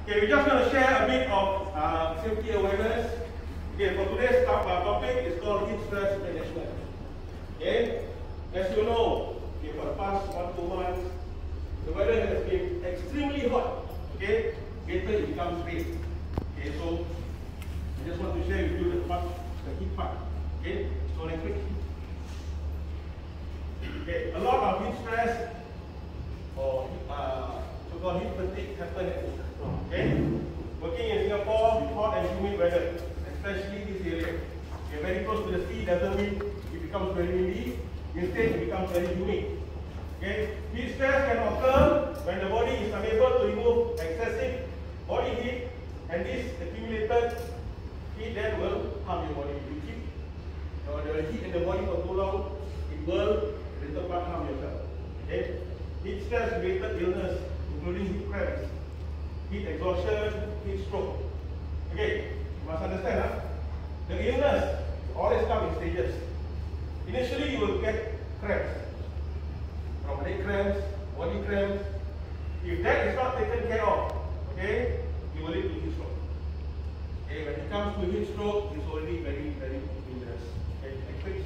Okay, we're just going to share a bit of safety awareness. Okay, for today's topic is called heat stress management. Okay, as you know, okay, for the past 1-2 months, the weather has been extremely hot. Okay, later it becomes rain. Okay, so I just want to share with you the heat part. Okay, so next week. Okay, a lot of heat stress or so-called heat fatigue happen at work. Okay, working in Singapore with hot and humid weather, especially this area. Okay, very close to the sea doesn't mean it becomes very windy. Instead, it becomes very humid. Okay, heat stress can occur when the body is unable to remove excessive body heat, and this accumulated heat then will harm your body. If you keep the heat in the body for too long, it will little part harm yourself. Okay, heat stress related illness, including heat cramps, heat exhaustion, heat stroke. Okay, you must understand, the illness always comes in stages. Initially, you will get cramps, from leg cramps, body cramps. If that is not taken care of, okay, you will lead to heat stroke. Okay, when it comes to heat stroke, it's already very, very dangerous. Okay, next week.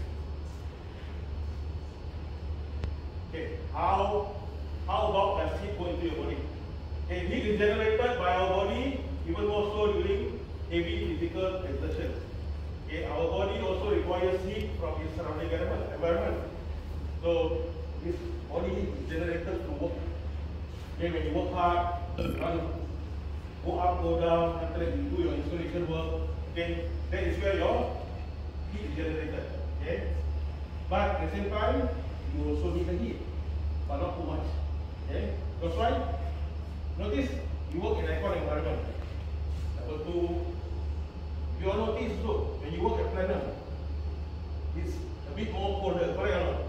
Okay, how about does heat go into your body? Okay, heat is generated by our body, even more so during heavy physical exertion. Okay, our body also requires heat from its surrounding environment. So this body heat is generated through work. Okay, when you work hard, go up, go down, after that you do your installation work. Okay, that is where your heat is generated. Okay, but at the same time, you also need the heat, but not too much. Okay, that's why. Notice you work in aircon environment. Number 2, you all notice so when you work at planner, it's a bit more colder, correct or not?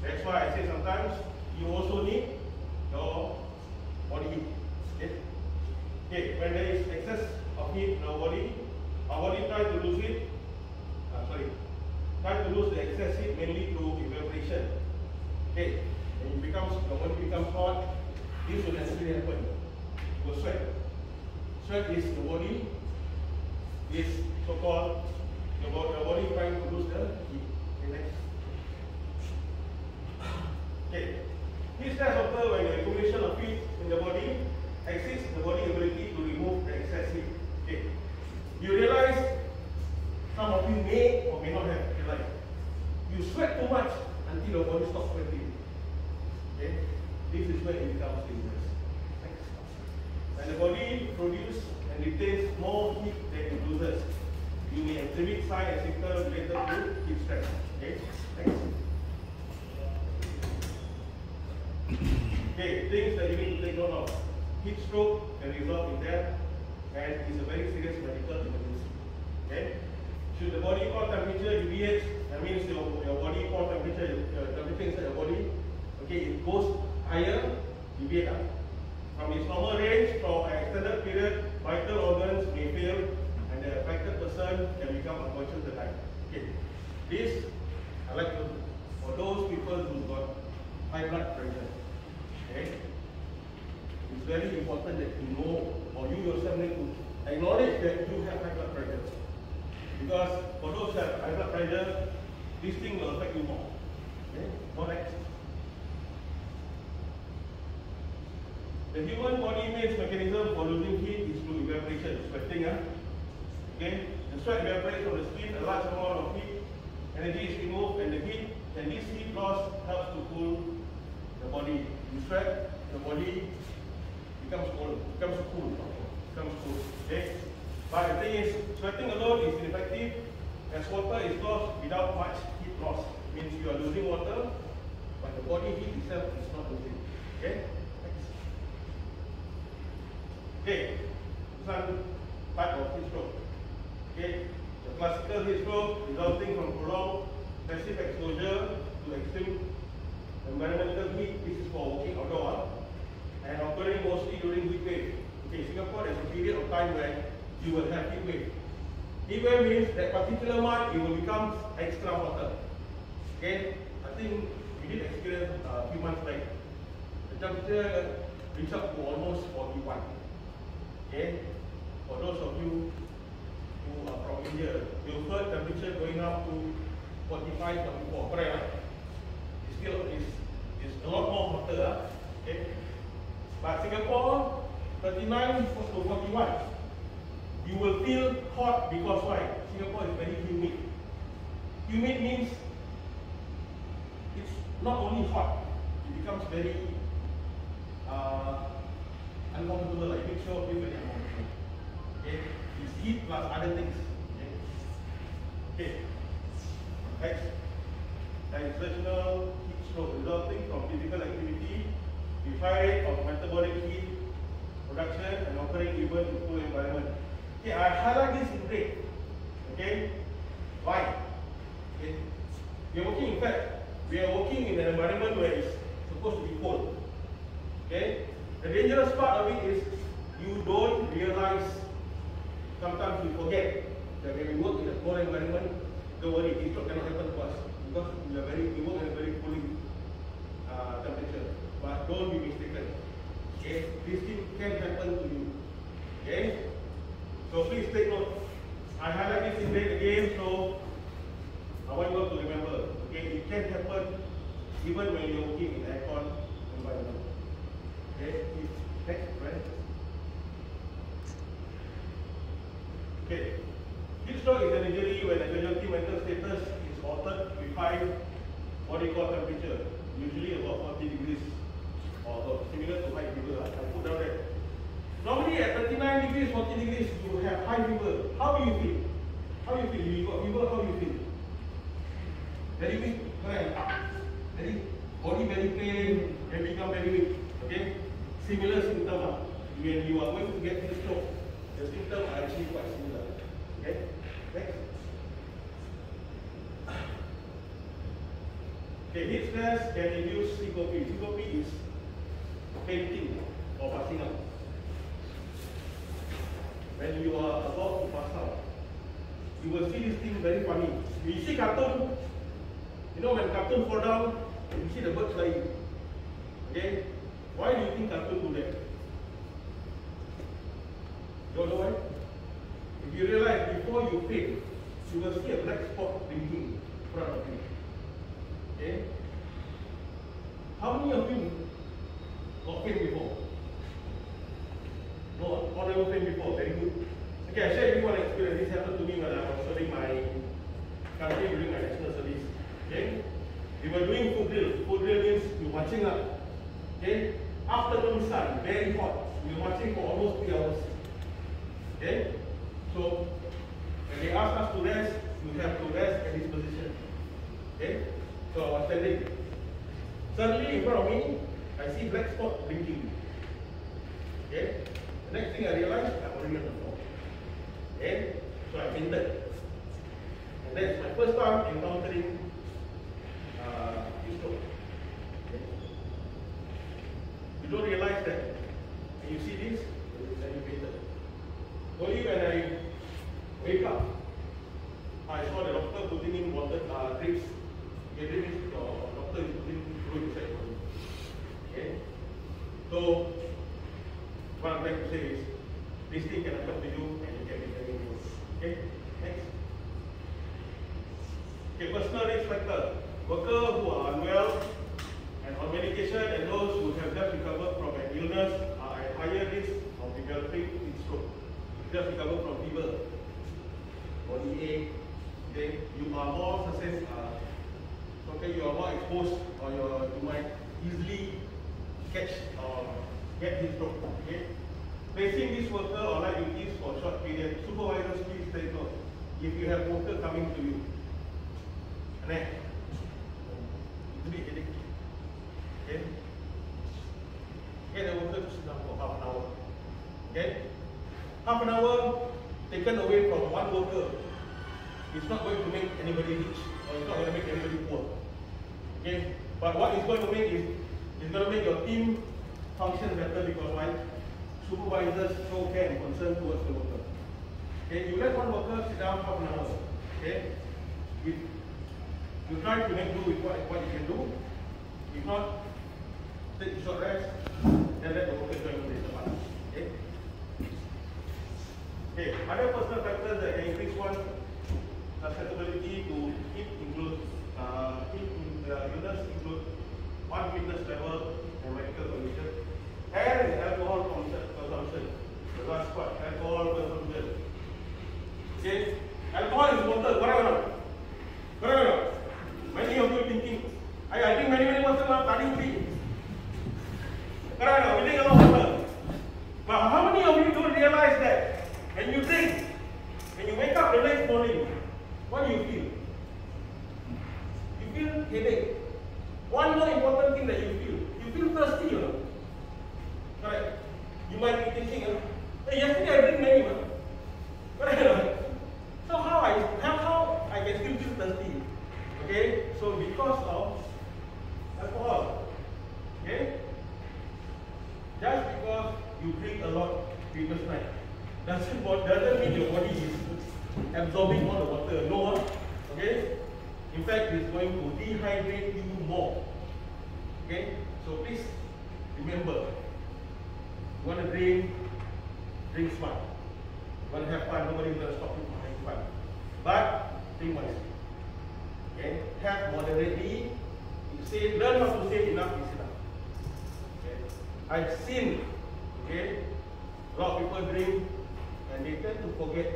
That's why I say sometimes you also need your body heat. Okay? Okay, when there is excess of heat in our body tries to lose it. Try to lose the excess heat mainly through evaporation. Okay, when your body becomes hot, this will naturally happen. You will sweat. Sweat is the body, is so-called your body trying to lose the heat. Okay, next. Okay, heat stress occurs when the accumulation of heat in the body exceeds the body's ability to remove the excess heat. Okay, you realize some of you may or may not have realized you sweat too much until your body stops sweating. Okay, this is when it becomes dangerous. Next. When the body produces and retains more heat than it loses, you may exhibit signs and symptoms related to heat stress. Okay, next. Okay, things that you need to take note of. Heat stroke can result in death and is a very serious medical emergency. Okay, should the body core temperature deviates, that means your body core temperature, temperature inside your body, okay, it goes higher, deviate from its normal range for an extended period, vital organs may fail and the affected person can become unconscious and die. Okay, this I like to for those people who got high blood pressure. Okay, it's very important that you know or you yourself need to acknowledge that you have high blood pressure. Because for those that have high blood pressure, this thing will affect you more. Okay, so next. The human body main mechanism for losing heat is through evaporation, sweating. Okay, the sweat evaporates from the skin, a large amount of heat, energy is removed, and this heat loss helps to cool the body. You sweat, the body becomes cool. Okay, but the thing is, sweating alone is ineffective as water is lost without much heat loss. It means you are losing water, but the body heat itself is not losing. Okay. Okay, some type of heat stroke. Okay, the classical heat stroke resulting from prolonged passive exposure to extreme environmental heat. This is for working outdoor and occurring mostly during heat wave. Okay, Singapore there's a period of time where you will have heat wave. Heat wave means that particular month it will become extra hotter. Okay, I think we did experience a few months back. The temperature reached up to almost 41. Okay? For those of you who are from India, you've heard temperature going up to 45, 44, correct? It's still is a lot more hotter. Okay? But Singapore, 39 to 41. You will feel hot because why? Singapore is very humid. Humid means it's not only hot, it becomes very uncomfortable, like makes you feel very uncomfortable. Okay? It's heat plus other things. Okay. Next. Exertional heat stroke resulting from physical activity with high rate of metabolic heat production and occurring even in cool environment. Okay, I highlight this in red. Okay? Why? Okay. We are working in an environment where it's supposed to be cold. Okay? The dangerous part of it is you don't realize, sometimes you forget that when we work in a cold environment, don't worry, this cannot happen to us because we work at a very cooling temperature. But don't be mistaken. Okay? This thing can happen to you. Okay? So please take note. I highlight this in red again, so I want you all to remember. Okay? It can happen even when you're working in aircon environment. Okay? Next, right? Okay. Heat stroke is an injury when the casualty mental status is altered with high body core temperature, usually about 40 degrees or similar to high fever. I put down that. Normally at 39 degrees, 40 degrees, you have high fever. How do you feel? How do you feel? You got fever, how do you feel? Very weak, correct? Body very pain, and become very weak. Okay? Similar symptom. When you are going to get this stroke, the symptoms are actually quite similar. Okay? Next. Okay, heat stress can induce syncope. Syncope is fainting or passing out. When you are about to pass out, you will see this thing very funny. When you see cartoon, you know when cartoon fall down, you see the bird flying. Okay? Why do you think cartoon do that? You don't know why? If you realize before you faint, you will see a black spot blinking in front of you. Okay? How many of you got faint before? No, or never faint before. Very good. Okay, I share with you one experience. This happened to me when I was serving my country during my national service. Okay? We were doing food drill. Food drill means you're marching up. Okay? Afternoon sun, very hot. We were marching for almost 3 hours. Okay? So, when they ask us to rest, you have to rest at this position. Okay? So I was standing. Suddenly in front of me, I see black spot blinking. Okay? The next thing I realized, I'm already on the floor. Okay? So I fainted. And that's my first time encountering this stroke. Okay? You don't realize that when you see this, then you fainted. Only when I wake up, I saw the doctor putting in water drips. Okay, drips means doctor is putting fluid inside the body. Okay? So, what I'm trying to say is, this thing can happen to you and you can be very close. Okay? Next. Okay, personal risk factor. Workers who are unwell and on medication and those who have just recovered from an illness are at higher risk of developing heat stroke. Just recover from fever, body ache, okay, you are more okay, you are more exposed or you might easily catch or get this stroke. Okay? Placing this worker on light duties for a short period, supervisors please take note. If you have worker coming to you, next, it's a bit headache. Okay? Get the worker to sit down for half an hour. Okay? Half an hour taken away from one worker, it's not going to make anybody rich or it's not going to make anybody poor. Okay? But what it's going to make is it's going to make your team function better because why? Supervisors show care and concern towards the worker. Okay? You let one worker sit down half an hour. Okay? You try to make do with what you can do. If not, take a short rest, then let the worker join the part. Okay? Okay, other personal factors that can increase one's susceptibility to heat include illness include one fitness level and medical condition, and alcohol consumption. The last part, alcohol consumption. Okay, alcohol is water, correct or not? Correct or not? Many of you thinking, I drink many water, tadi free. Correct or not? We drink a lot of water. But how many of you don't realize that when you drink, when you wake up the next morning, what do you feel? You feel headache. One more important thing that you feel thirsty, you know. Correct? You might be thinking, hey, yesterday I drank many, man. Correct? So how I can still feel thirsty? Okay? So because of alcohol. Okay? Just because you drink a lot previous night doesn't mean your body is absorbing all the water. No. Okay? In fact, it's going to dehydrate you more. Okay? So please remember, you want to drink smart. You want to have fun, nobody's going to stop you from having fun. But drink wisely. Okay? Have moderately. Learn how to say enough is enough. Okay? I've seen, okay, a lot of people drink and they tend to forget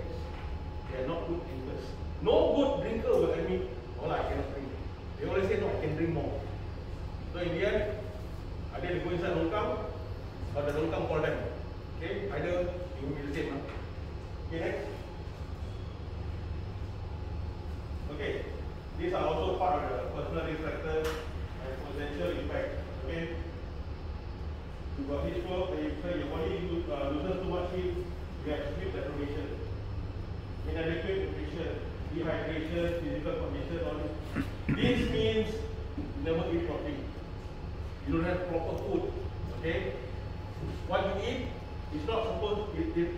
they are not good drinkers. No good drinker will admit, oh, I cannot drink. They always say, no, I can drink more. So in the end, either they go inside longkang or the longkang call them. Okay, either you will be the same. Okay, next. Okay, these are also part of the personal risk factors and potential impact. Okay, you got heat stroke, your body loses too much heat, you have sleep deprivation, inadequate nutrition, dehydration, physical condition, all this. This means you never eat properly. You don't have proper food. Okay? What you eat is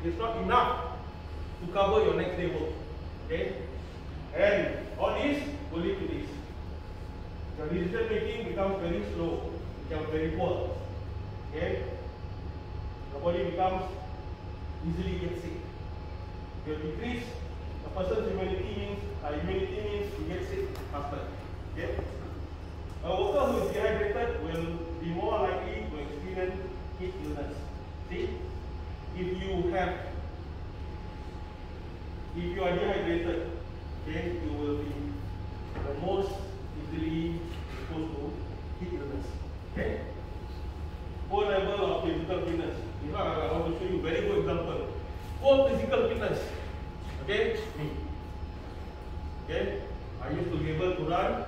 it's not enough to cover your next day work. Okay? And all this will lead to this. Your decision making becomes very slow, becomes very poor. Okay? Your body becomes easily get sick. You decrease a person's immunity means he gets sick faster. Okay? A worker who is dehydrated will be more likely to experience heat illness. See, if you are dehydrated, then you will be the most easily exposed to heat illness. Okay? Poor level of physical fitness. In fact, I want to show you a very good example. Poor physical fitness. Okay? Me. Okay? I used to be able to run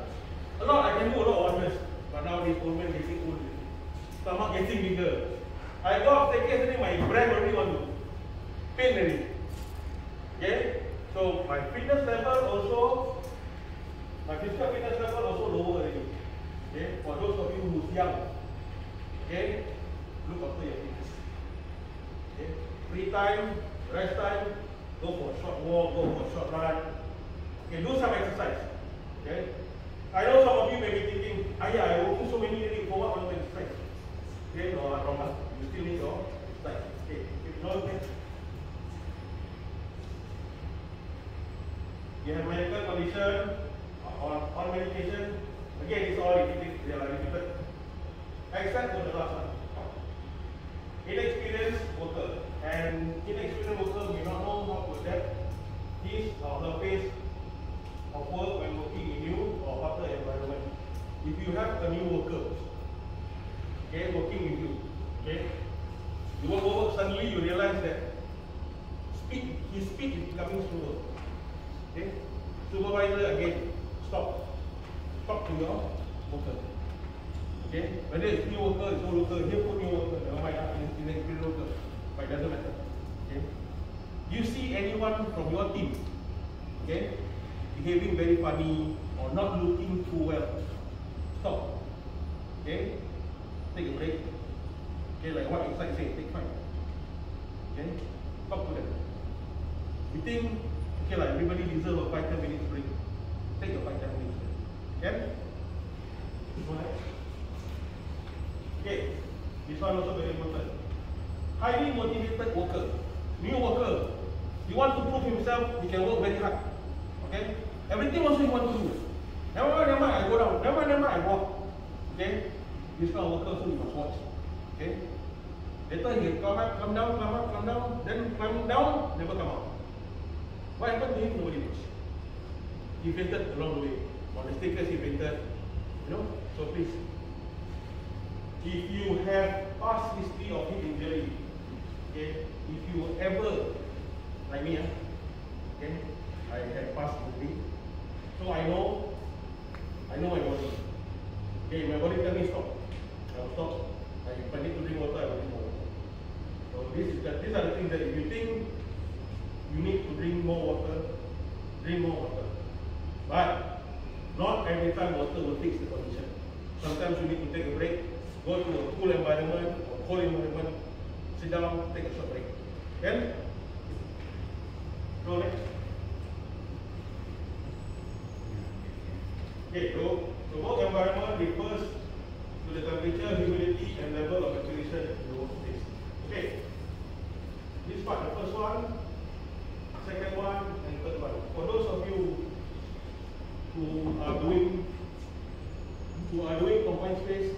a lot. I can do a lot of wonders. But now this old man getting old. Stomach getting bigger. I go up staircase, my brain already want to pain already. Okay? So my fitness level also, my physical fitness level also lower already. Okay? For those of you who's young, okay, look after your fitness. Okay? Free time, rest time, go for a short walk, go for a short run. Okay, do some exercise. Okay? I know some of you may be thinking, I working so many days, for what I want to exercise? Okay, no, wrong. You still need your exercise. Okay, if not, okay. You have medical condition, on medication. Again, it's all repeated. They are repeated. Except for the last one. Inexperienced worker. And inexperienced worker may not know how to adapt his or her pace of work when working in new or hotter environment. If you have a new worker, okay, working with you, okay, you work, suddenly you realize that his speed is becoming slower. Okay, supervisor again, stop to your worker. Okay, whether it's new worker, it's old worker, here put new worker, never mind, inexperienced worker, but it doesn't matter. Okay, you see anyone from your team, okay, behaving very funny or not looking too well, stop. Okay, take a break. Okay, like what inside say, take 5. Okay, talk to them. You think, okay, like everybody deserves a 5-10 minutes break. Take a 5-10 minutes break. Okay? Okay, this one also very important. Highly motivated worker, new worker. You want to prove himself, he can work very hard. Okay? Everything also he want to do. Never mind, I go down. Never mind, I walk. Okay? This kind of worker also you must watch. Okay? Later he come down, then climb down, never come out. What happened to him? Nobody knows. He fainted along the way. On the staircase he fainted. You know? So please, if you have past history of hip injury, okay, if you ever, like me, okay, I had past injury, so I know my body. Okay, my body tell me stop. I will stop. If I need to drink water, I will drink more water. So these are the things that if you think you need to drink more water, drink more water. But not every time water will fix the condition. Sometimes you need to take a break, go to a cool environment or cold environment, sit down, take a short break. Then, go next. Okay, so work environment refers to the temperature, humidity, and level of saturation in the workspace. Okay, this part, the first one, second one, and third one. For those of you who are doing confined space,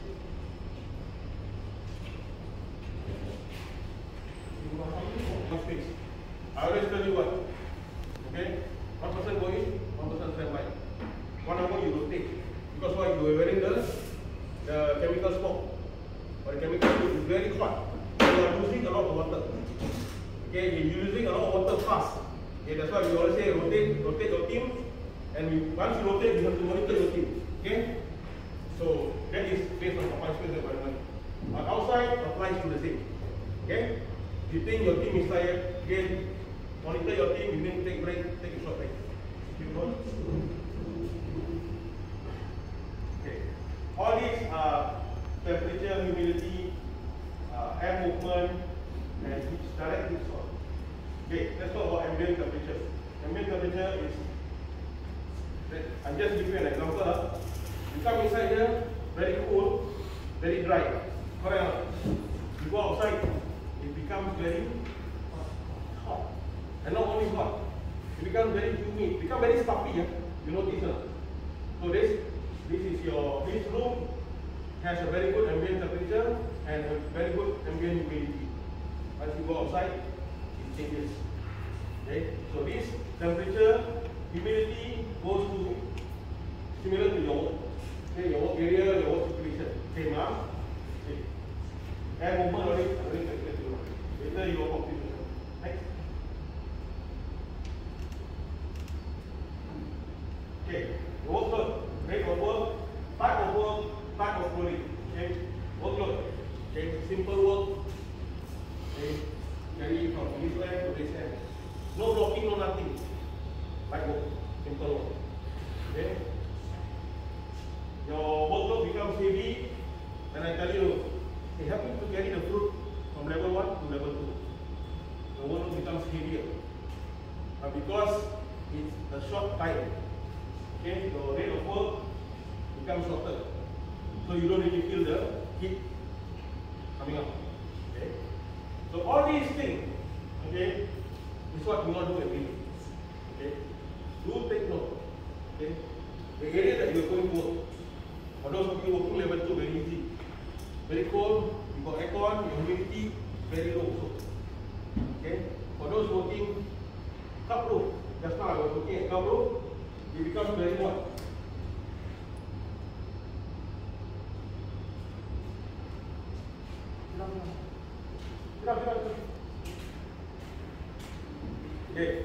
I always tell you what, okay? One person go in, one person stand by. 1 hour you rotate. Because why? You are wearing the chemical smoke. Or the chemical smoke is very hot. You are losing a lot of water. Okay, you are using a lot of water fast. Okay, that's why we always say rotate your team. And once you rotate, you have to monitor your team. Okay? So that is based on confined space environment. But outside applies to the same. Okay? If you think your team is tired, again, monitor your team, you need to take a break, take a short break. Okay. All these are temperature, humidity, air movement, and direct heat source. Okay, let's talk about ambient temperature. Ambient temperature is, I'll just give you an example. You come inside here, very cool, very dry. Correct? You go outside, it becomes very hot. And not only hot, it becomes very humid, it becomes very stuffy. You notice? So this room has a very good ambient temperature and a very good ambient humidity. Once you go outside, it changes. Okay? So this temperature, humidity goes to similar to your work. Okay, your work area, your work situation. Okay, ma'am. Okay. Air movement already later you will complete. Next. Okay, the workload, rate of work, type of work, type of clothing. Okay, workload. Okay, simple work. Okay, carry from this end to this end. No blocking, no nothing. Light work, simple work. Okay. Your workload becomes heavy, and I tell you, they help you to carry the fruit from level 1 to level 2. The workload becomes heavier. But because it's a short time, okay, the rate of work becomes shorter. So you don't really feel the heat coming up. Okay. So all these things, okay, is what you not do every day. Okay. Do take note. Okay. The area that you are going to work. For those of you working level 2, very easy. Very cold, you got aircon, your humidity very low also. Okay? For those working cup roof, just now I was looking at cup roof, it becomes very hot. Okay.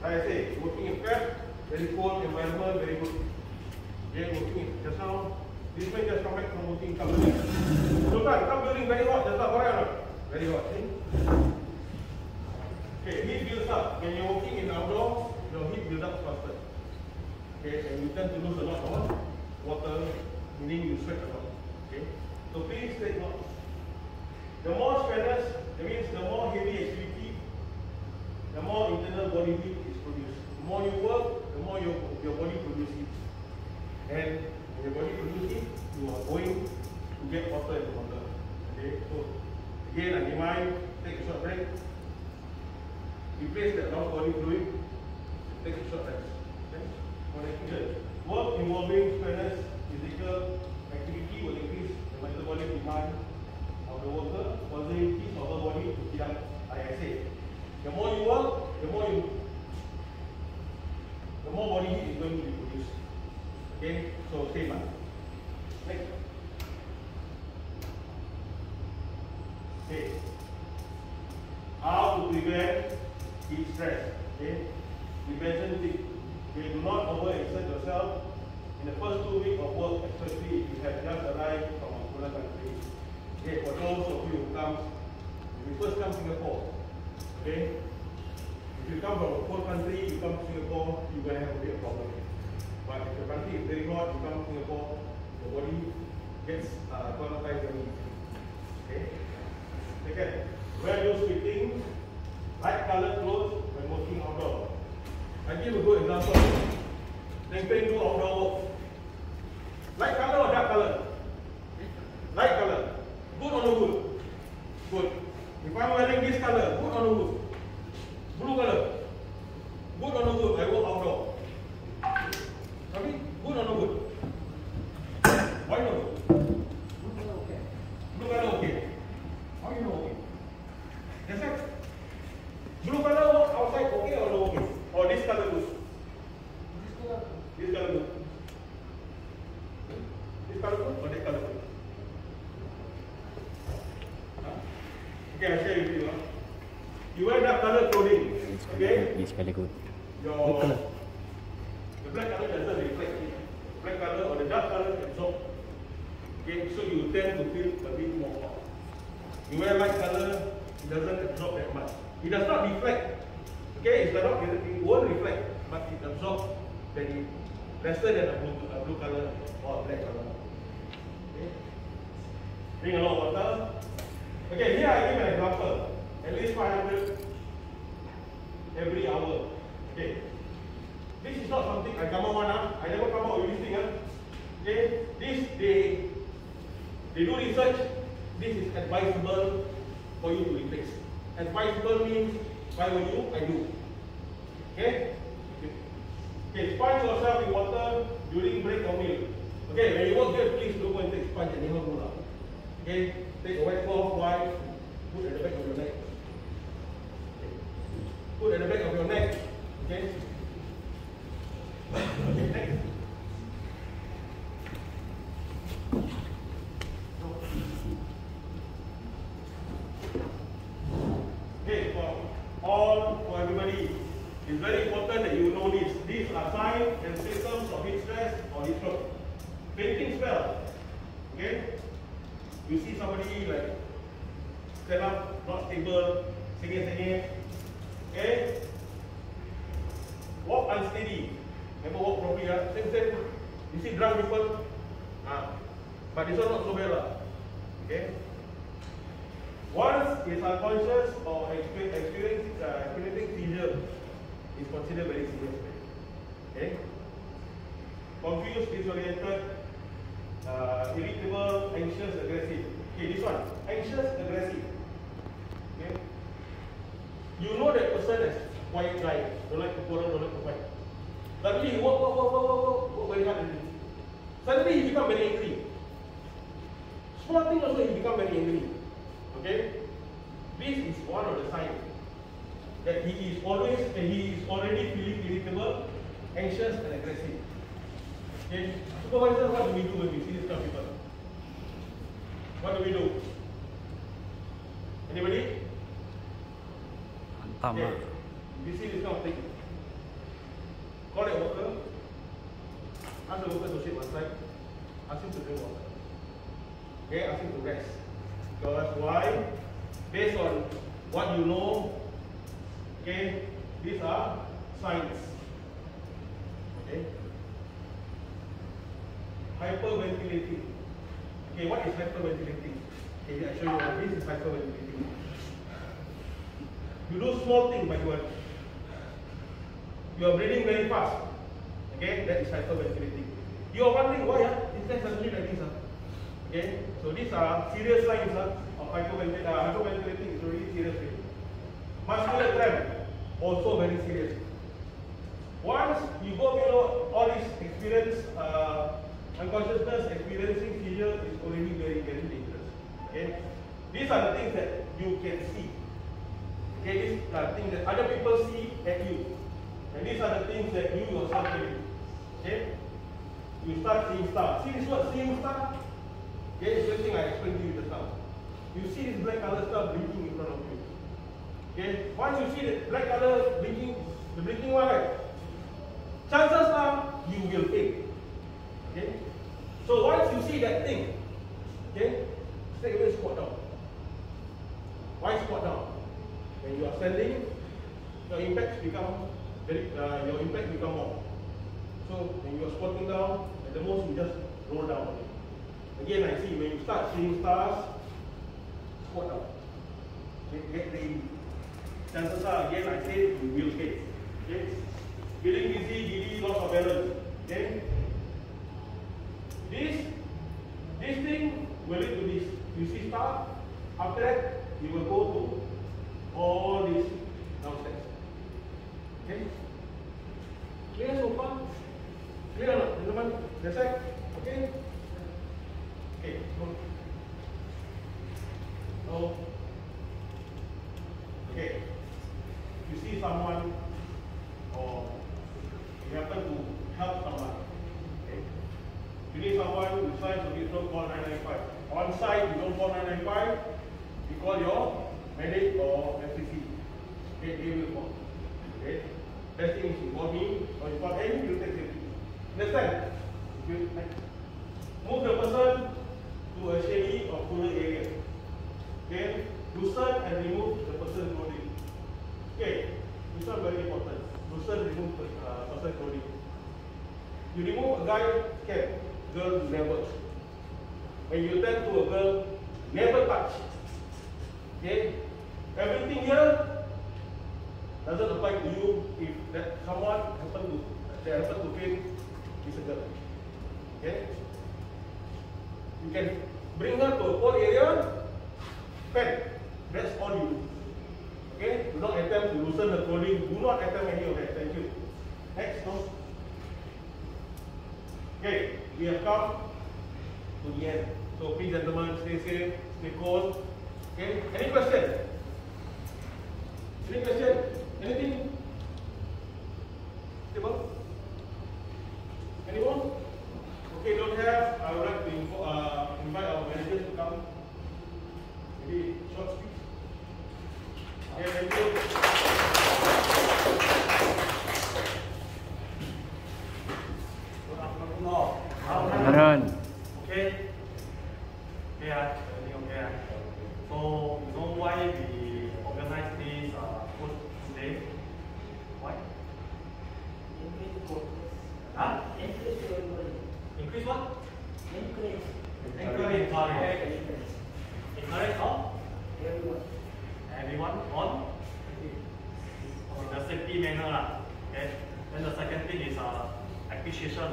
Like I say, working in flat, very cold environment, very good. Okay, working just now, this man just come back from working cup building. So cup building very hot, just now, correct or not? Very hot. Okay, heat builds up. When you're working in outdoor, your heat builds up faster. Okay, and you tend to lose a lot of water, meaning you sweat a lot. Okay, so please take note. The more strenuous, that means the more heavy activity, the more internal body heat is produced. The more you work, the more your body produces heat. And when your body produces heat, you are going to get hotter and hotter. Okay, so again, I remind, take a short break. replace that long body fluid, take a short rest. Okay? For the work involving strenuous physical activity will increase the metabolic demand of the worker, causing his or her body to heat up, like I said. The more you work, the more body heat is going to be produced. Okay, so same. Next. Okay. How to prevent heat stress? Okay. Prevention tip. Okay, do not overexert yourself in the first 2 weeks of work, especially if you have just arrived from a foreign country. Okay, for those of you who come, if you first come to Singapore, okay, if you come from a cold country, you come to Singapore, you're going to have a bit of problem. But if your country is very hot, you come to Singapore, your body gets acclimatized very easily. Okay? Second, wear those fitting, light colored clothes when working outdoor. I give a good example. Then do outdoor work. Light color or dark color? Light color. Good or no good? Good. If I'm wearing this color, good or no good? Blue color. Good or no good? I work outdoor. Okay? Good or no good? Why no good? Blue color okay. Blue color okay. How you know okay? Yes sir? Blue color work outside okay or no okay? Or this color good? This color good. This color good or this color good? Huh? Okay, I'll share with you. You wear dark color clothing. Okay? This color good. What color? The black color doesn't reflect it. Black color or the dark color absorb. Okay, so you tend to feel a bit more hot. You wear light color, it doesn't absorb that much. It does not reflect. Okay, it won't reflect, but it absorbs very lesser than a blue color or a black color. Okay. Drink a lot of water. Okay, here I give an example. At least 500 every hour. Okay. This is not something I come up I never come out with this thing. Okay. This they do research. This is advisable for you to replace. Advisable means if I were you, I do. Okay? Okay, sponge yourself in water during break or meal. Okay, when you work here, please don't go and take sponge and never go. Okay, take a wet cloth, wipe, put at the back of your neck. Okay. Put at the back of your neck. Okay? Okay, next. Okay, for everybody, it's very important that you know this. These are signs and symptoms of heat stress or heat stroke. Fainting spell. Okay? You see somebody like stand up, not stable, singing. Okay? Walk unsteady. Never walk properly. Same. You see drunk people? But this one not so bad. Okay? Once is unconscious or experiencing seizure is considered very serious. Okay? Confused, disoriented, irritable, anxious, aggressive. Okay, this one, anxious, aggressive. Okay? You know that person is quiet guy, don't like to quarrel, don't like to fight. Suddenly he work very hard. Suddenly he become very angry. Small thing also he become very angry. Okay? This is one of the signs that he is already feeling irritable, anxious and aggressive. Okay? Supervisor, what do we do when we see this kind of people? What do we do? Anybody? Okay. If you see this kind of thing, call that worker, ask the worker to sit one side, ask him to drink water. Okay, ask him to rest. Because why? Based on what you know, okay, these are signs. Okay. Hyperventilating. Okay, what is hyperventilating? Okay, I show you. This is hyperventilating. You do small thing, but you are breathing very fast. Okay, that is hyperventilating. You are wondering why? Is that suddenly like this? Okay, so these are serious signs of hyperventilating. Is really serious. Muscular cramp. also very serious. Once you go below all this experience, unconsciousness, experiencing seizure is already very, very dangerous. Okay? These are the things that you can see. Okay, these are things that other people see at you. And these are the things that you yourself do. Okay? You start seeing stars. See this word, seeing star? Okay, it's the thing I explained to you just now. You see this black color star blinking in front of you. Okay? Once you see the black color blinking, the blinking one, right? Chances are you will fail. Okay? So once you see that thing, okay, straight away squat down. Why squat down? When you are standing, your impact become more. So when you are squatting down, at the most you just roll down. Again, I see when you start seeing stars, squat down. Get ready. Chances are, again, I say you will fail. Okay? Feeling dizzy, giddy, loss of balance. Okay? This thing will lead to this. You see star, after that, you will go to all these downstairs. Okay? Clear so far? Clear or not, gentlemen? That's it? Okay? Okay, go. So, okay. You see someone, or you happen to help someone. Okay? You need someone who decides to don't call 995. On site, you don't call 995, you call your medic or FCC. Okay, they will call. Okay? Best thing is you call me or you call any, you take safety. Understand? You move the person to a shady or cooler area. Then loosen and remove the person's clothing. Okay, this one very important. Loosen, remove person's clothing. You remove a guy, can. Girl, never. When you turn to a girl, never touch. Okay? Everything here doesn't apply to you if that someone happen to feel is a girl. Okay? You can bring her to a cold area, pen. That's all you do. Okay? Do not attempt to loosen the clothing. Do not attempt any of that. Thank you. Next, no? Okay, we have come to the end. So please, gentlemen, stay safe, stay cool. Okay, any question? Any question? Anything? Stable? Anyone? Okay, don't have. I would like to invite our managers to come. Maybe short speech. Okay, thank you. Okay. Yeah, everything okay. So, you know why we organize this Fruitday? Why? Huh? Increase what? Encourage. Encourage all? Everyone on the safety manner. Okay. Then the second thing is appreciation.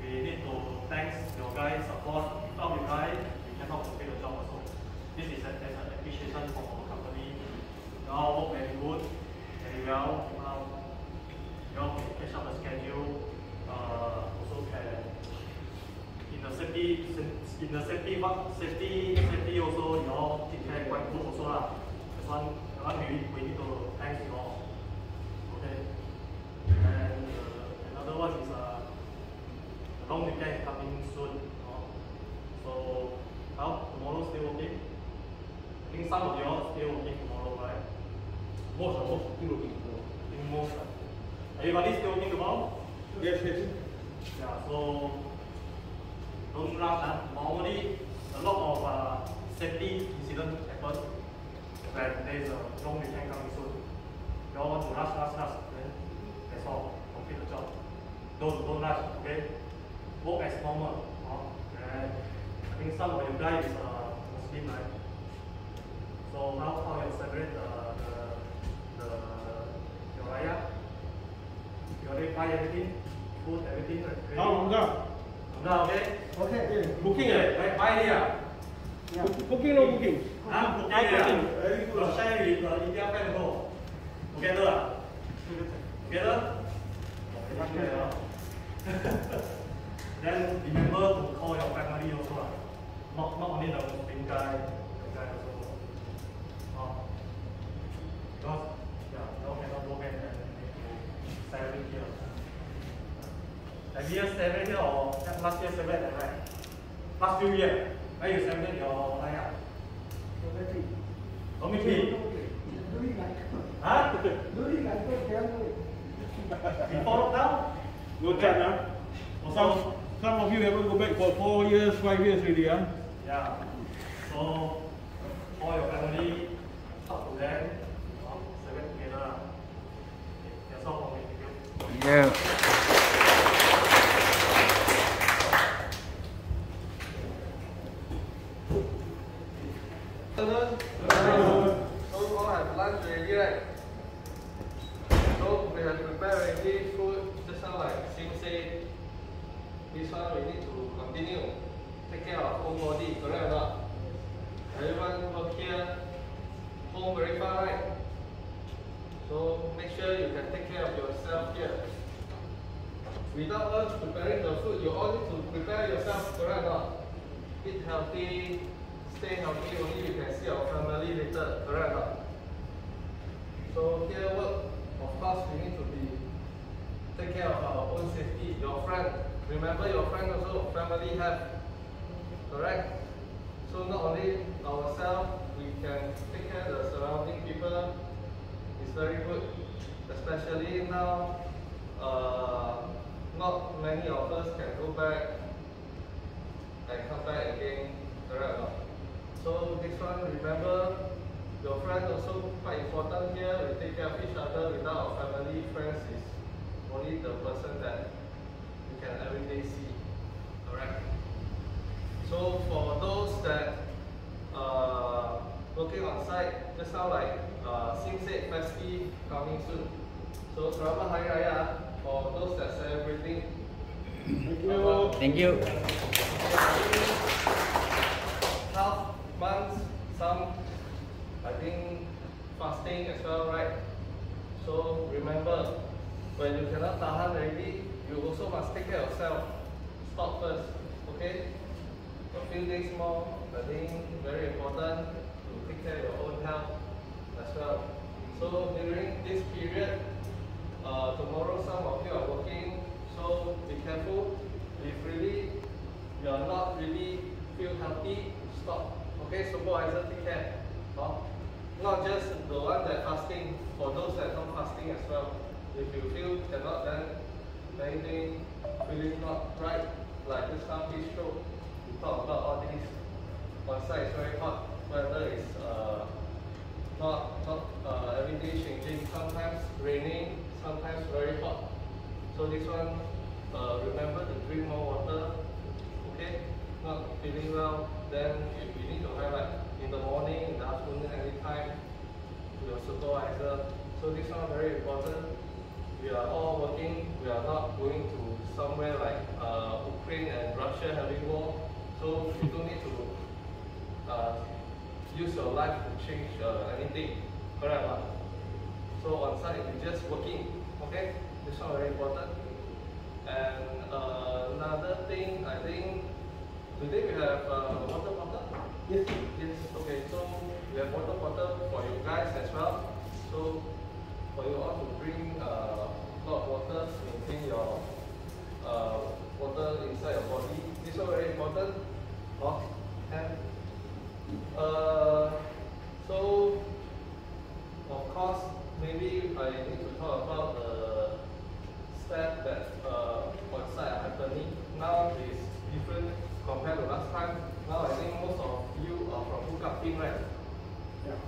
We need to thank your guys' support. Without you guys, we cannot complete the job also. This is an appreciation from our company. You all work very good, very well. You all can catch up the schedule. Also can in the safety also you all take care quite good also lah. This one we need to thank you all. Okay. And another one is long weekend coming soon. So, how? Tomorrow still working? I think some of you all still working tomorrow, right? Most still working tomorrow. I think most. Everybody still working tomorrow? Yes. Yeah, so don't rush. Normally, a lot of safety incidents happen when there is a long weekend coming soon. You all want to rush, then that's all. Complete the job. Don't rush, okay? Work as normal. And I think some of you guys is Muslim, right? So how you celebrate your Raya? You already buy everything, food, everything, right? No, okay? Okay. Booking Buy here. Yeah. Booking no booking? Booking here. Very good. Share with India friend go. Together. Because now cannot go back and need to 7 here. Every year 7 here or last year 7 right? Last few years, where you 7 your line up? Dormitory. Huh? Before lockdown? No time, huh? Some of you haven't go back for 4 years, 5 years already, huh? Yeah. So, all your family, talk to them, 7 together. Okay, that's all for me. Thank you. Yeah. So all have lunch already, right? So we have prepared already food, just now like Sim said, this one we need to continue. Take care of whole body, correct or not? Everyone work here, home very far, right? So make sure you can take care of yourself here. Without us preparing the food, you all need to prepare yourself, correct or not? Eat healthy, stay healthy, only you can see our family later, correct or not? So here work, of course we need to take care of our own safety. Your friend, remember your friend also family have, correct? So not only ourselves, we can take care of the surrounding people. It's very good, especially now. Not many of us can go back and come back again, correct or not? So this one, remember, your friend also quite important here. We take care of each other. Without our family, friends is only the person that we can everyday see, correct? So for those that working on site, just now like Sim said, festive coming soon. So selamat Hari Raya for those that celebrating. Thank you. Thank you. Half months, some I think fasting as well, right? So remember, when you cannot tahan already, you also must take care of yourself. Stop first, okay? A few days more, I think very important to take care of your own health as well. So during this period, tomorrow some of you are working, so be careful. If really you are not really feel healthy, stop. Okay, supervisor, take care. Not just the one that fasting, for those that not fasting as well. If you feel cannot, then anything feeling not right, like this time heat stroke, we talk about all these. On site is very hot, weather is not every day changing. Sometimes raining, sometimes very hot. So this one, remember to drink more water. Okay, not feeling well, then you need to highlight in the morning, in the afternoon, anytime to your supervisor. So this one very important. We are all working. We are not going to somewhere like Ukraine and Russia having war. So you don't need to use your life to change anything. Correct? So on site, you're just working. Okay? This one very important. And another thing, I think today we have water bottle. Yes. Yes. Okay. So we have water bottle for you guys as well. So for you all to drink a lot of water, maintain your water inside your body. This is very important. And so of course, maybe I need to talk about the step that on site are happening. Now is different compared to last time. Now I think most of you are from hookup team, right? Yeah.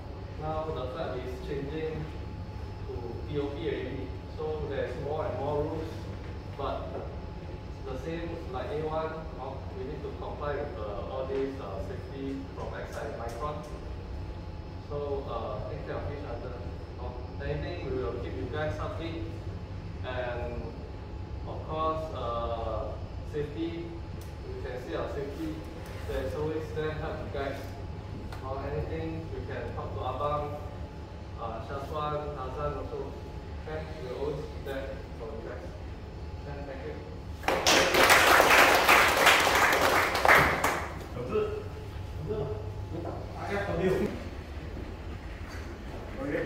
Now the flag is changing to POP already. So there's more and more rules, but the same like A1, we need to comply with all these safety from Excite Micron. So take care of each other. Anything we will keep you guys updated, and of course safety. You can see our safety. There's always there help you guys. Or anything we can talk to Abang, Shaswan, Hazan also. Okay, we're always there for you guys. And thank you. I have for you. Okay.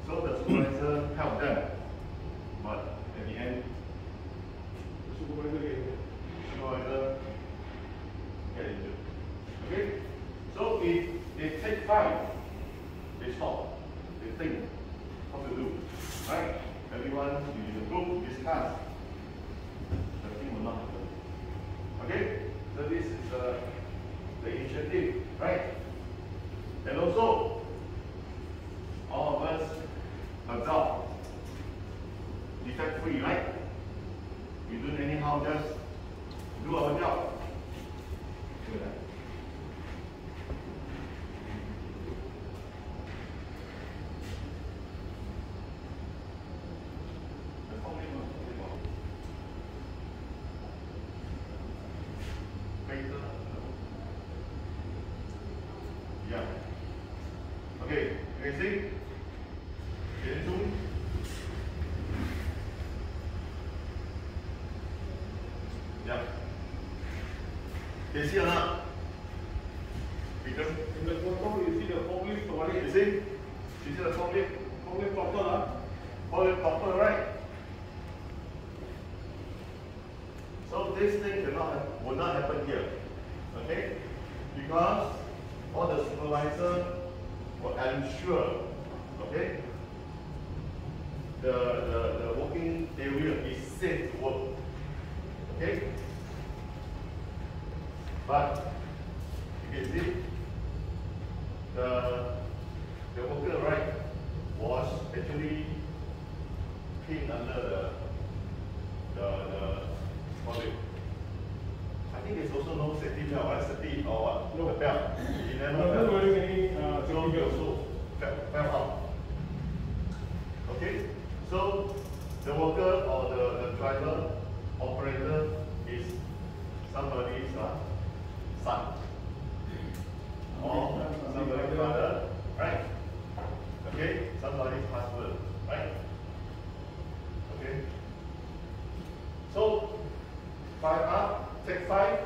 supervisor help them, but at the end, Supervisor again. supervisor get injured. Okay? So if they take 5, they stop. They think what to do. Right? Everyone in the group discuss. The thing will not happen. Okay? So this is the initiative, right? And also, all of us adopt defect free, right? We don't anyhow just do our job. Good, right? Yeah. Okay, you can see? Can you zoom? Yeah. Can you see or not? Because In the photo, you see the forklift terbalik. you see the forklift? Forklift proper lah. Forklift proper, right? So this thing will not happen here. Okay? Because all the supervisor will ensure, okay, the working area is safe to work. Okay? But you can see the worker, right, was actually pinned under the forklift. I think there's also no safety belt, right? Safety or what? No belt. He never No, belt. not wearing any So safety he belt. also fell out. Okay? So the worker or the driver, operator is somebody's son. Or somebody's father, right? Okay? Somebody's husband, right? Okay? So 5 up, take 5.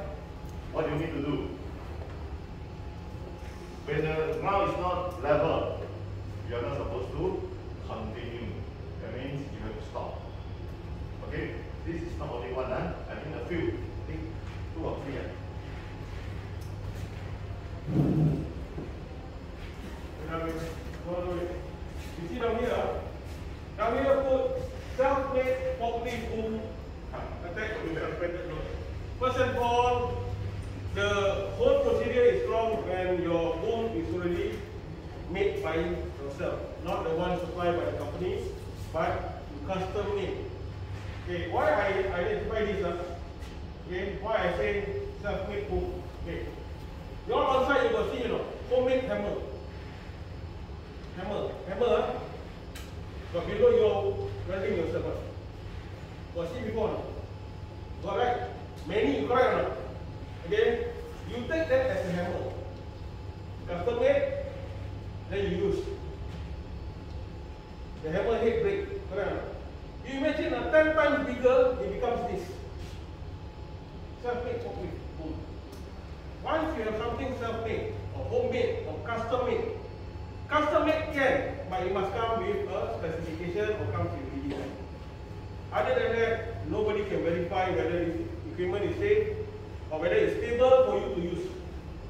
What do you need to do? When the ground is not level, you are not supposed to continue. That means you have to stop. Okay? This is not only one, I think a few. I think 2 or 3. You see down here, put self-made forklift boom attached to suspended load. First and all, the whole procedure is wrong when your boom is already made by yourself, not the one supplied by the company, but you custom made. Okay, why I identify this? Okay, why I say self-made boom? Okay, you're on site, you will see, homemade hammer. Hammer, but below your welding yourself. Got see before? No? Got right? Many, correct or not? Okay, you take that as a hammer. Custom made, then you use. The hammer head break, correct or not? You imagine 10 times bigger, it becomes this. Self-made forklift, boom. Once you have something self-made, or homemade, or custom-made, custom-made can, but it must come with a specification or comes with design. Other than that, nobody can verify whether this equipment is safe or whether it's stable for you to use.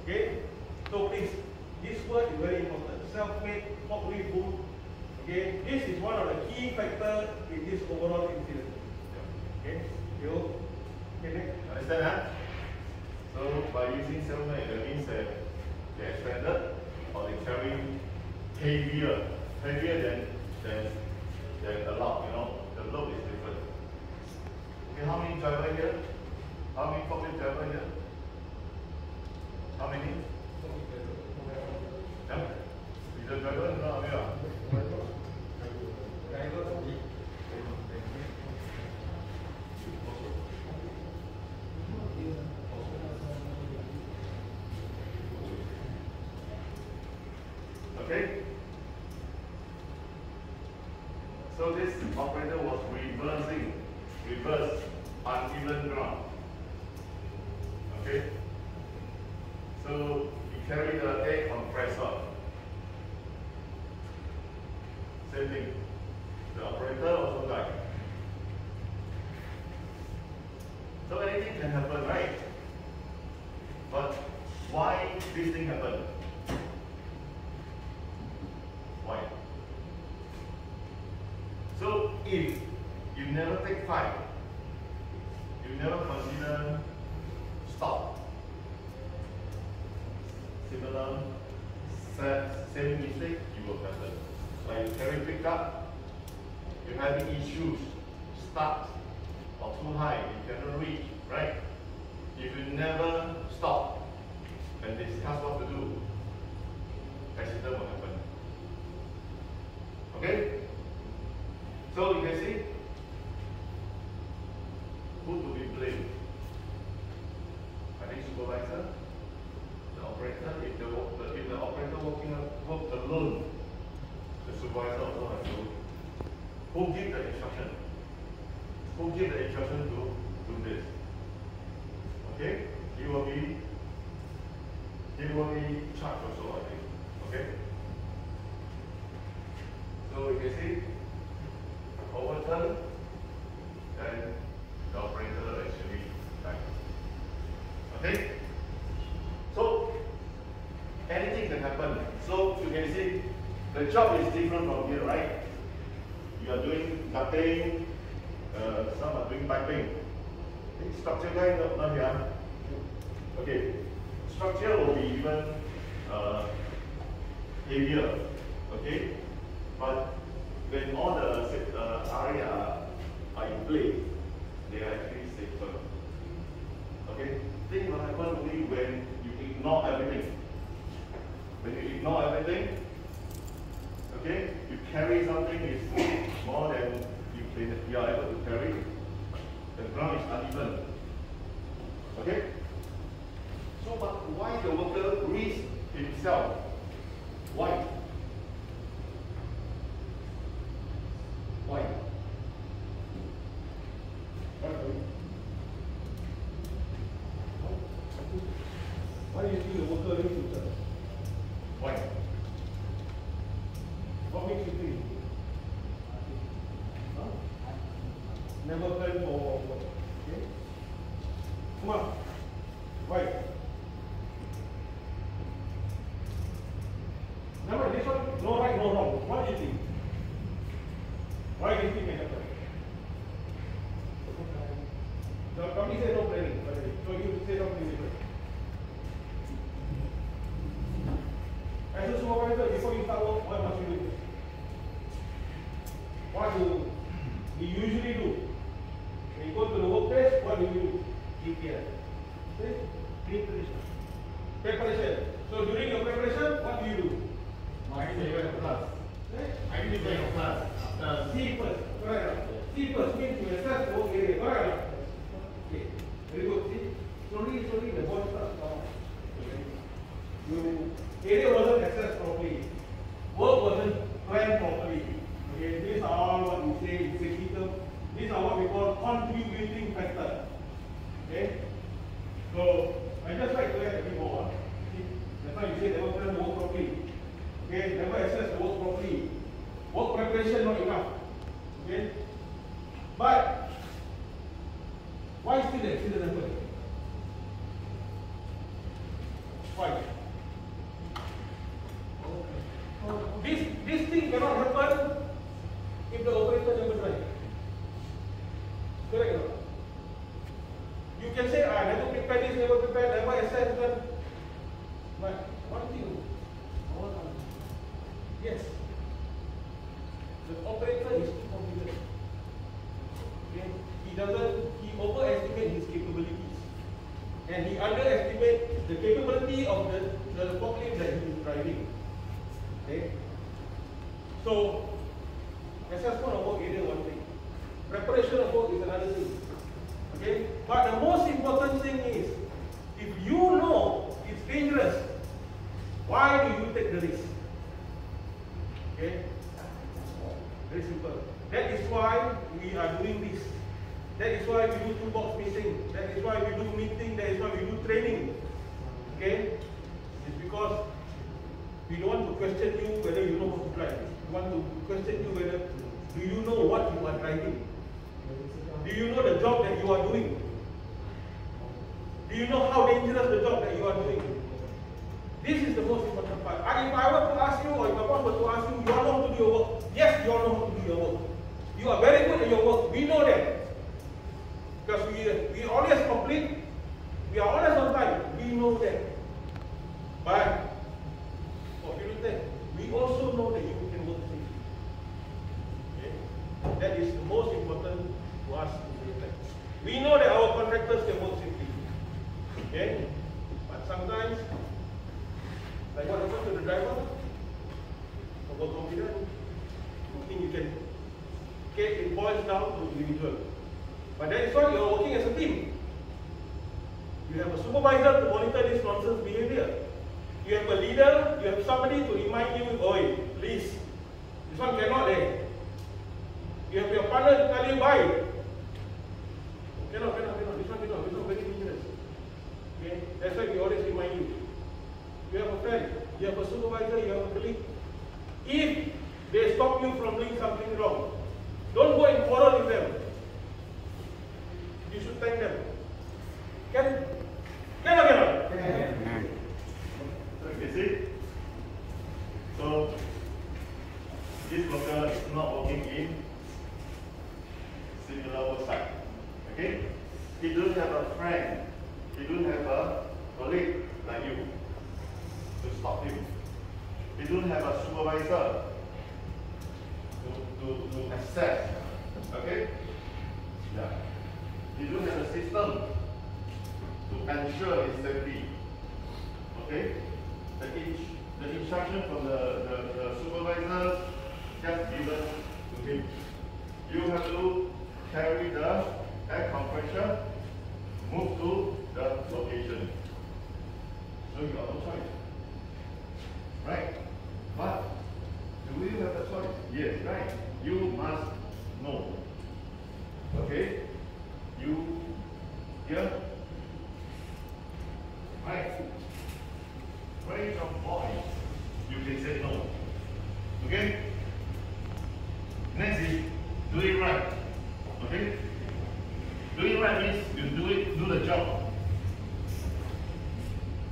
Okay? So please, this word is very important. Self-made forklift boom. Okay? This is one of the key factors in this overall incident. Okay? Okay, next. Understand, huh? So by using self-made, that means that they expanded or they carry heavier than allowed, the load is different. Okay, how many drivers here? How many forklift drivers here? How many? Yeah? Is the driver not here? Okay? So this operator was reverse uneven ground. Okay? So he carried the air compressor. Same thing. The operator also guide. So anything can happen, right? But why this thing happen? Why? So if you never take five, you never consider stop. Similar, same mistake you will happen. Like you carry pick up, you're having issues, start or too high, you cannot reach, right? If you never stop and discuss what to do, accident will happen. Okay? So you can see who to be blamed. I think supervisor, the operator. If the operator work alone, the supervisor also has to. Who give the instruction? Who give the instruction to do this? Okay? He will be charged also, I think. Okay? So you can see overturn and the operator actually died. Okay? So anything can happen. So you can see the job is different from here, right? You are doing cutting, some are doing piping. Structure guy not here. Okay. Structure will be even heavier. Okay? But when all the area are in place, they are actually safer. Okay? Things will happen only when you ignore everything. When you ignore everything, okay, you carry something is more than you are able to carry. The ground is uneven. Okay? So, but why the worker risk himself? Why? Why? Why do you think the worker risks himself? Why? What makes you think? Huh? Never plan for what? Okay? Come on. Why? Remember, this one, no right, no wrong. What do you think? Why do you think it happened? The company said no planning, by the way. So you say something different. As a supervisor, before you start work, what must you do? What do you usually do? When you go to the workplace, what do you do? Take care. Okay? Preparation. Preparation. So during your preparation, what do you do? I need to go to class. I need to go to class. See first. Correct. See first means you assess the work area. Correct. Okay. Very good. See? Slowly, the ball starts to come out. Area wasn't assessed properly. Work wasn't planned properly. Okay. These are all what we say in safety terms. These are what we call contributing factors. Okay. So I just like to add a bit more. That's why you say never plan the work properly. Okay, never assess the work properly. Work preparation not enough. Okay? But why still the accident happen? Why? This thing cannot happen if the operator never drive. Correct or not? You can say, I never prepare this, never prepare, never assess, but one thing, yes, the operator is too confident. Okay? He overestimates his capabilities. And he underestimates the capability of the forklift that he is driving. Okay? So, assessment of work area one thing. Preparation of work is another thing. Okay? But the most important thing is, if you know it's dangerous, why do you take the risk? Okay? Very simple. That is why we are doing this. That is why we do toolbox meeting. That is why we do meeting. That is why we do training. Okay? It's because we don't want to question you whether you know how to drive. We want to question you whether Do you know what you are driving? Do you know the job that you are doing? Do you know how dangerous the job that you are doing? This is the most important part. And if I were to ask you, or if my boss were to ask you, you all know how to do your work. Yes, you all know how to do your work. You are very good at your work. We know that. Because we always complete. We are always on time. We know that. But for Fruitday, we also know that you can work safely. Okay? That is the most important to us in Fruitday. We know that our contractors can work safely. Okay? But sometimes, like what happened to the driver? Overconfident. I think you can. Okay, it boils down to individual. But that is why you are working as a team. You have a supervisor to monitor this nonsense behavior. You have a leader, you have somebody to remind you, oi, please, this one cannot eh. You have your partner to tell you, why? Cannot, this one very dangerous. Okay, that's why we always remind you. You have a friend, you have a supervisor, you have a colleague. If they stop you from doing something wrong, don't go and quarrel with them. You should thank them. Can or cannot? Okay, see? So, this worker is not working in similar work site. Okay? He doesn't have a friend. He doesn't have a colleague like you to stop him. He doesn't have a supervisor to assess. Okay? Yeah. He doesn't have a system to ensure his safety. Okay? The instruction from the supervisor just given to him. You have to carry the air compressor, move to the location. So you got no choice. Right? But do you have a choice? Yes, right? You must know. Okay? You here? Right? Raise your voice. You can say no. Okay? Next is do it right. Okay? Do it right means you do the job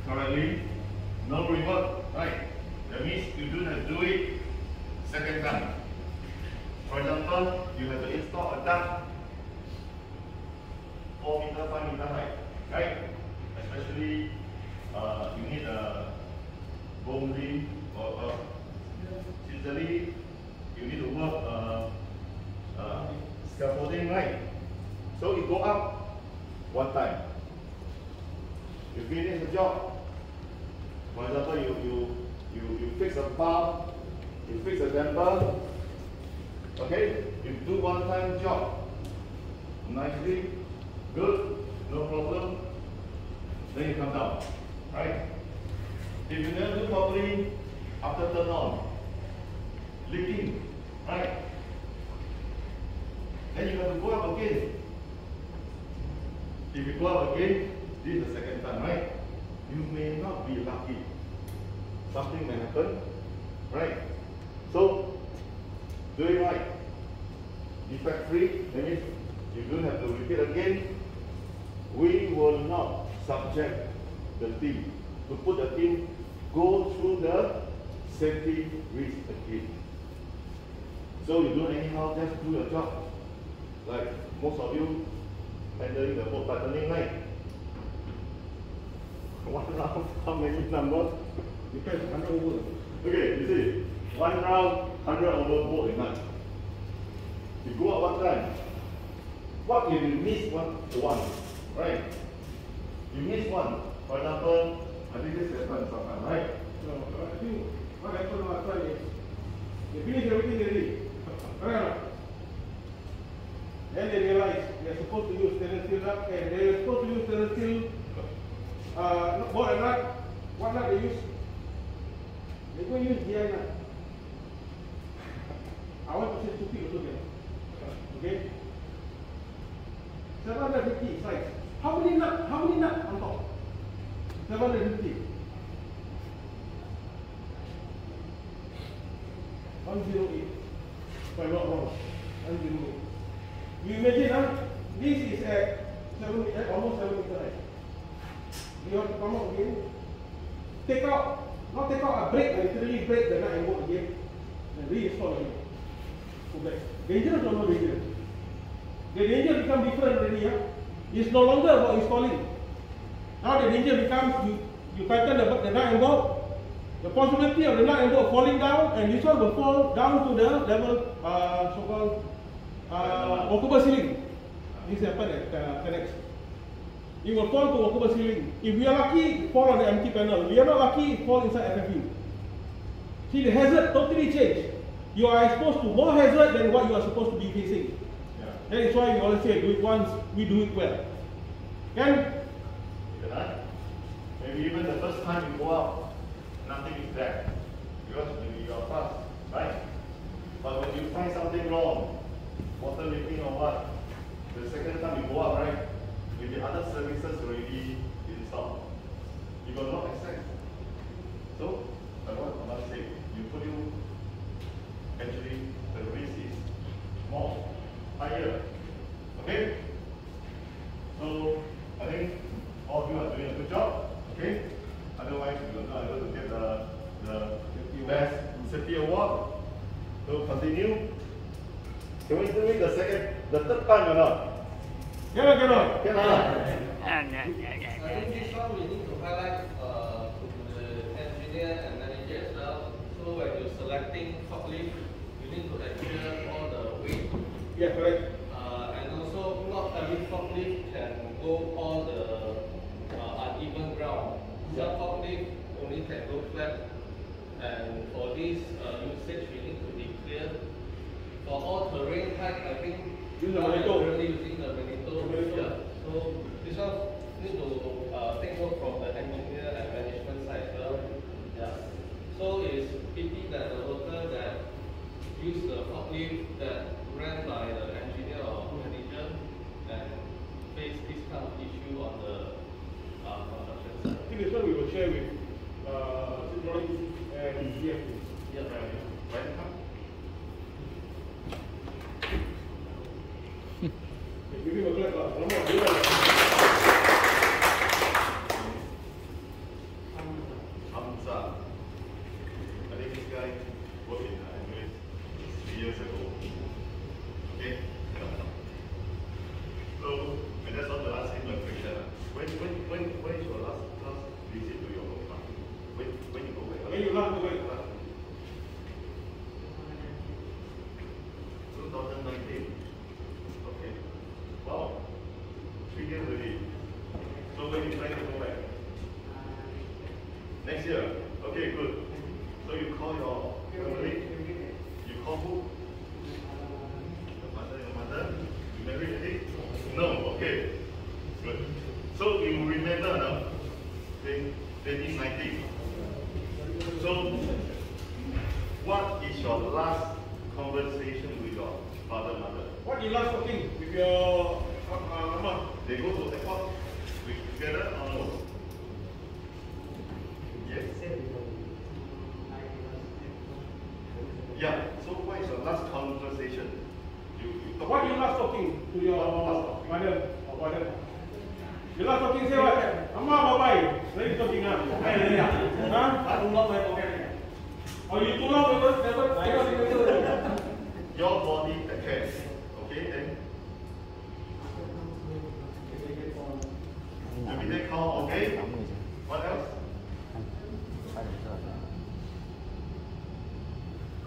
correctly, no reward, right? That means you do not do it second time. For example, you have to install a duct 4 meter, 5 meter high, right? Especially you need a bone lead or scissor. You need to work scaffolding, right? So you go up one time. You finish the job. For example, you fix a bar, you fix a damper. Okay, you do one time job nicely, good, no problem. Then you come down, right? If you never do properly, after turn on, leaking, right? Then you have to go up again. If you go up again, this is the second time, right? You may not be lucky. Something may happen, right? So, do it right. Defect free, that means you don't have to repeat again. We will not subject the team to put the team go through the safety risk again. So you don't anyhow just do your job. Like most of you handling the boat patterning, right? One round, how many numbers? Depends, 100 over. Okay, you see, one round, 100 over boat in night. You go out one time. What if you miss one, right? You miss one. For example, I think this happens sometimes, right? No, I think what happened last time is they finish everything already. Correct? Then they realize they are supposed to use stainless steel nut, and they are supposed to use stainless steel bolt and nut. What nut they use? They go use GI nut. I want to say stupid also there. Okay? 750 size. How many nut on top? 750. 108. if I'm not wrong. You imagine, this is at almost 7 meters, right? You have to come out again, take out, not take out a break, literally break the nut and walk again, and reinstall again. Go back. Dangerous or not dangerous? The danger becomes different already. It's no longer about installing. Now the danger becomes you tighten the nut and bolt. The possibility of the nut and bolt falling down, and this one will fall down to the level so-called walkable ceiling. This happened at Connect. It will fall to walkable ceiling. If we are lucky, it fall on the empty panel. If we are not lucky, it fall inside FFU. See, the hazard totally changed. You are exposed to more hazard than what you are supposed to be facing. Yeah. That is why we always say, do it once, we do it well. Can? Maybe even the first time you go out, nothing is there. Because maybe you are fast, right? But when you find something wrong, water leaking or what, the second time you go out, right? Maybe other services already installed. You got no access. So, like what I must say, actually the risk is more higher. Okay? So I think all of you are doing a good job. Okay? Otherwise you will not able to get the best safety award. So continue. Can we do it the third time or not? Cannot. I think this one we need to highlight to the engineer and manager as well. So when you're selecting forklift, you need to adhere all the weight. Yeah, correct. And also, not every forklift can go on the uneven ground. Some forklift only can go flat. And for this usage, we need to be clear. For all terrain type, I think currently using the Manito. Yeah. So this one need to take work from the engineer and management side as well. Yeah. So it's pity that the worker that use the forklift that ran by the engineer or manager and face this kind of issue on the construction side. I think this one we will share with and CFP. Yeah. Give him a clap. One more. Hamza. I think this guy worked in US 3 years ago. Okay? So, I just want to ask him a question. When is your last visit to your home? When you go back? When you last go back? 2019. Okay. Wow. 3 years already. So when you plan to go back? Next year. Okay, good. So you call your family? You call who? Your mother? You married already? No, okay. Good. So you remember now? 2019. So what is your last conversation with your father, mother? What you last talking with your mama? They go to the airport together or no? Yes. Yeah. So what is your last conversation? You talk What you last talking to your mother or father? You last talking say what? Mama, bye-bye. Then you talking now. Or you too long never your body attacks. Okay, then you be call, okay? What else?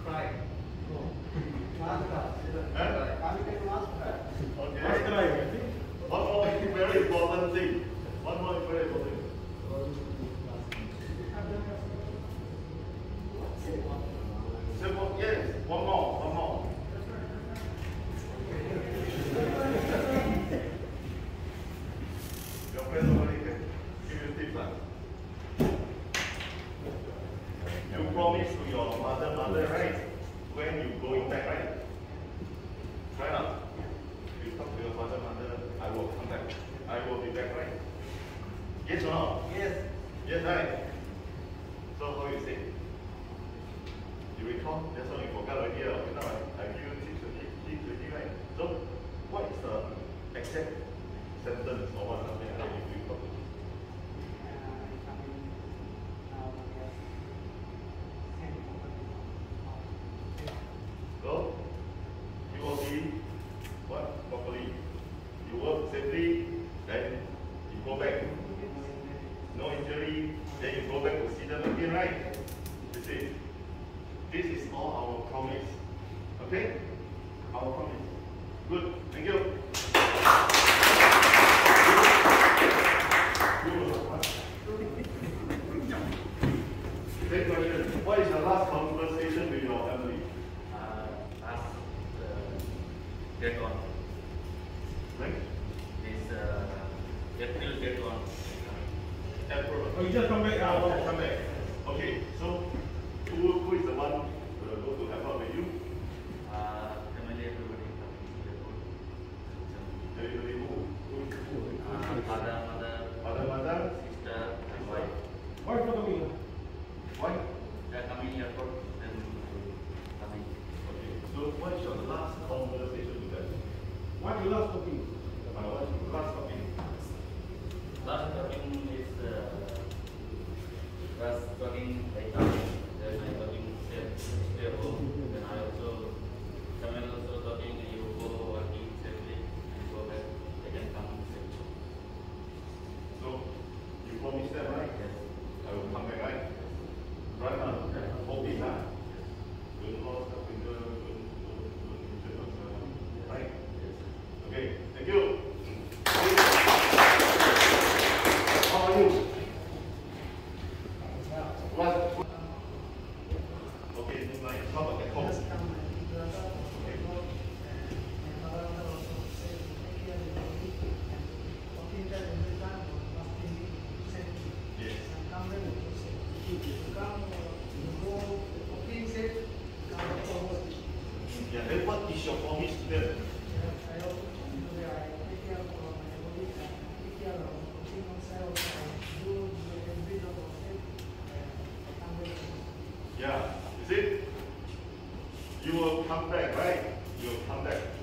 Cry. Okay. One more very important thing. One more very important thing. Simple, yes. One more. Your friend already can give you tips. You promise to your mother, right? When you going back, right? Right now. You talk to your mother, I will come back. I will be back, right? Yes or no? Yes. Yes, right? So how you say? You recall? That's why you forgot already. Now I give you exact sentence or what something like that if you talk. So, you will be what? Properly. You work safely, then you go back. No injury, then you go back to see them again, right? You see? This is all our promise. Okay? Our promise. Good. Thank you. Same question. What is your last conversation with your family? Last date on Right? this April date on. April. Oh, you just come back now. Okay, come back. Okay, so who is the one go to help out with you? Family everybody. Everybody who? Father, mother, Father, mother? sister, and wife. Why for coming? Why? They are coming airport and coming. Okay, so what is your last conversation with them? What you last talking? What is your last talking? Last talking is was talking like that. Then I talking stay home. Then I also Samuel also talking you go working safely and go back. They can come safely. So, you promised them, right? Yes. I will come back, right? Right now, hold this time. Don't lose the finger, right? Okay, thank you. How are you? What? Okay, my stomach at home. Yeah, then what is your promise to them? Yeah, you see? You will come back, right? You will come back.